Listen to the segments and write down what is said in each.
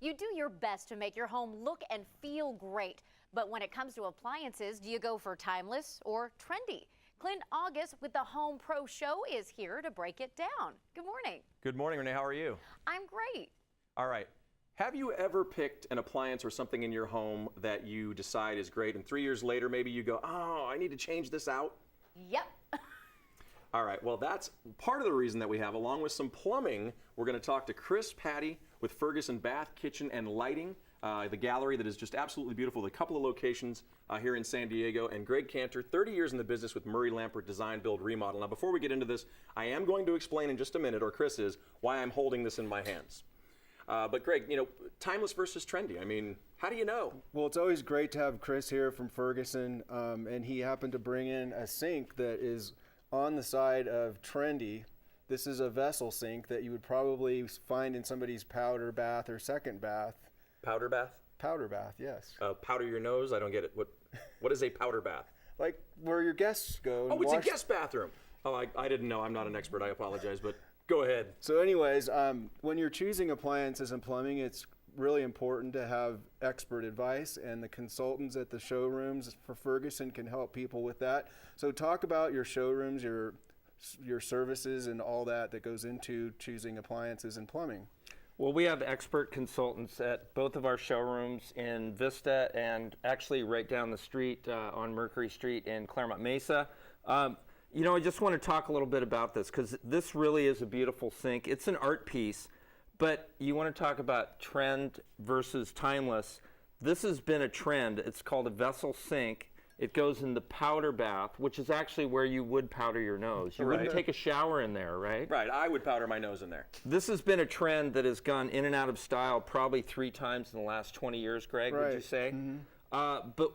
You do your best to make your home look and feel great. But when it comes to appliances, do you go for timeless or trendy? Clint August with the Home Pro Show is here to break it down. Good morning. Good morning, Renee. How are you? I'm great. All right. Have you ever picked an appliance or something in your home that you decide is great, and 3 years later maybe you go, oh, I need to change this out? Yep. All right, well, that's part of the reason that we have, along with some plumbing, we're going to talk to Chris Patty with Ferguson Bath, Kitchen, and Lighting, the gallery that is just absolutely beautiful, a couple of locations here in San Diego, and Greg Cantor, 30 years in the business with Murray Lampert Design, Build, Remodel. Now, before we get into this, I am going to explain in just a minute, or Chris is, why I'm holding this in my hands. But Greg, you know, timeless versus trendy, I mean, how do you know? Well, it's always great to have Chris here from Ferguson, and he happened to bring in a sink that is on the side of trendy. This is a vessel sink that you would probably find in somebody's powder bath or second bath. Powder bath? Powder bath, yes. Powder your nose? I don't get it. What is a powder bath? Like where your guests go. Oh, it's a guest bathroom. Oh, I didn't know. I'm not an expert. I apologize, but go ahead. So anyways, when you're choosing appliances and plumbing, it's really important to have expert advice, and the consultants at the showrooms for Ferguson can help people with that. So talk about your showrooms, your services, and all that goes into choosing appliances and plumbing. Well, we have expert consultants at both of our showrooms in Vista and actually right down the street on Mercury Street in Claremont Mesa. You know, I just want to talk a little bit about this because this really is a beautiful sink. It's an art piece, but you want to talk about trend versus timeless. This has been a trend. It's called a vessel sink. It goes in the powder bath, which is actually where you would powder your nose. You wouldn't take a shower in there, right? Right, I would powder my nose in there. This has been a trend that has gone in and out of style probably 3 times in the last 20 years, Greg, would you say? Mm-hmm. But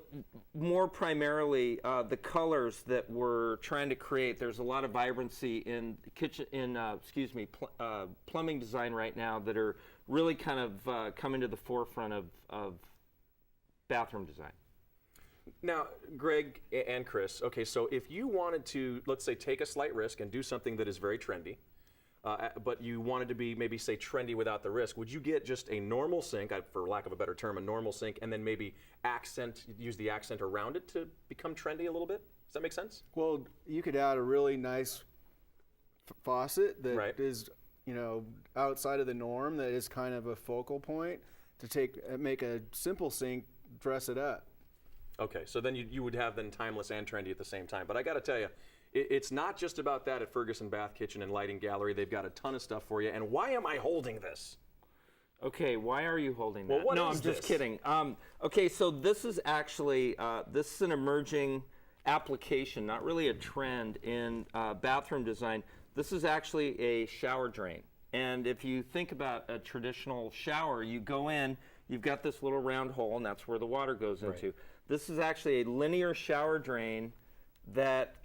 more primarily, the colors that we're trying to create. There's a lot of vibrancy in plumbing design right now that are really kind of coming to the forefront of bathroom design. Now, Greg and Chris, okay, so if you wanted to, let's say, take a slight risk and do something that is very trendy, but you wanted to be maybe, say, trendy without the risk, would you get just a normal sink, for lack of a better term, a normal sink, and then maybe use the accent around it to become trendy a little bit? Does that make sense? Well, you could add a really nice faucet that is, you know, outside of the norm, that is kind of a focal point to make a simple sink, dress it up. Okay, so then you would have then timeless and trendy at the same time. But I got to tell you, it's not just about that at Ferguson Bath, Kitchen, and Lighting Gallery. They've got a ton of stuff for you. And why am I holding this? Okay, why are you holding that? Well, what no, is I'm just this? kidding. Okay, so this is actually this is an emerging application, not really a trend in bathroom design. This is actually a shower drain. And if you think about a traditional shower, you go in, you've got this little round hole, and that's where the water goes into. This is actually a linear shower drain that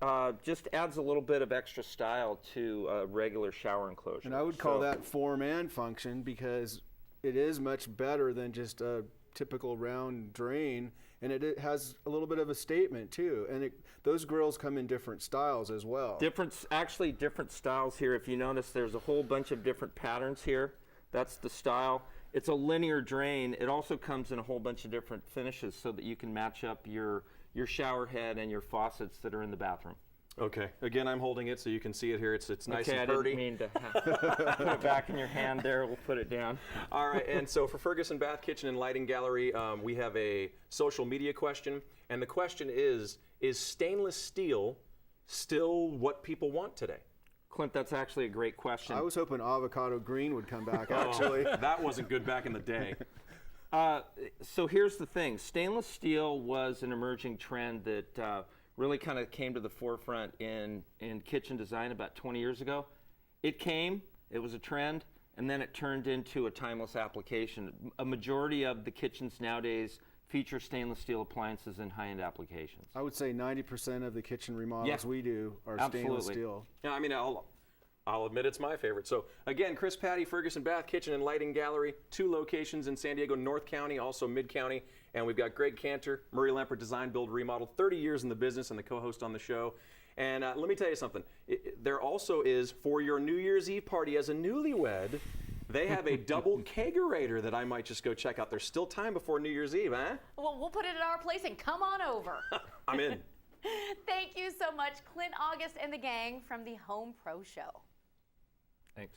just adds a little bit of extra style to a regular shower enclosure. And I would call that form and function, because it is much better than just a typical round drain, and it has a little bit of a statement too. And those grills come in different styles as well. Different styles here. If you notice, there's a whole bunch of different patterns here. That's the style. It's a linear drain. It also comes in a whole bunch of different finishes so that you can match up your shower head and your faucets that are in the bathroom. Okay. Again, I'm holding it so you can see it here. It's nice and pretty. I didn't mean to put it back in your hand there. We'll put it down. All right. And so for Ferguson Bath, Kitchen, and Lighting Gallery, we have a social media question. And the question is stainless steel still what people want today? Clint, that's actually a great question. I was hoping avocado green would come back, actually. That wasn't good back in the day. So here's the thing. Stainless steel was an emerging trend that really kind of came to the forefront in kitchen design about 20 years ago. It was a trend, and then it turned into a timeless application. A majority of the kitchens nowadays feature stainless steel appliances in high-end applications. I would say 90% of the kitchen remodels we do are stainless steel. Yeah, I mean, I'll admit it's my favorite. So again, Chris Patty, Ferguson Bath, Kitchen, and Lighting Gallery, 2 locations in San Diego, North County, also Mid-County. And we've got Greg Cantor, Murray Lampert Design, Build, Remodel, 30 years in the business and the co-host on the show. And let me tell you something. There also is, for your New Year's Eve party as a newlywed, They have a double kegerator that I might just go check out. There's still time before New Year's Eve, huh? Well, we'll put it at our place and come on over. I'm in. Thank you so much, Clint August and the gang from the Home Pro Show. Thanks.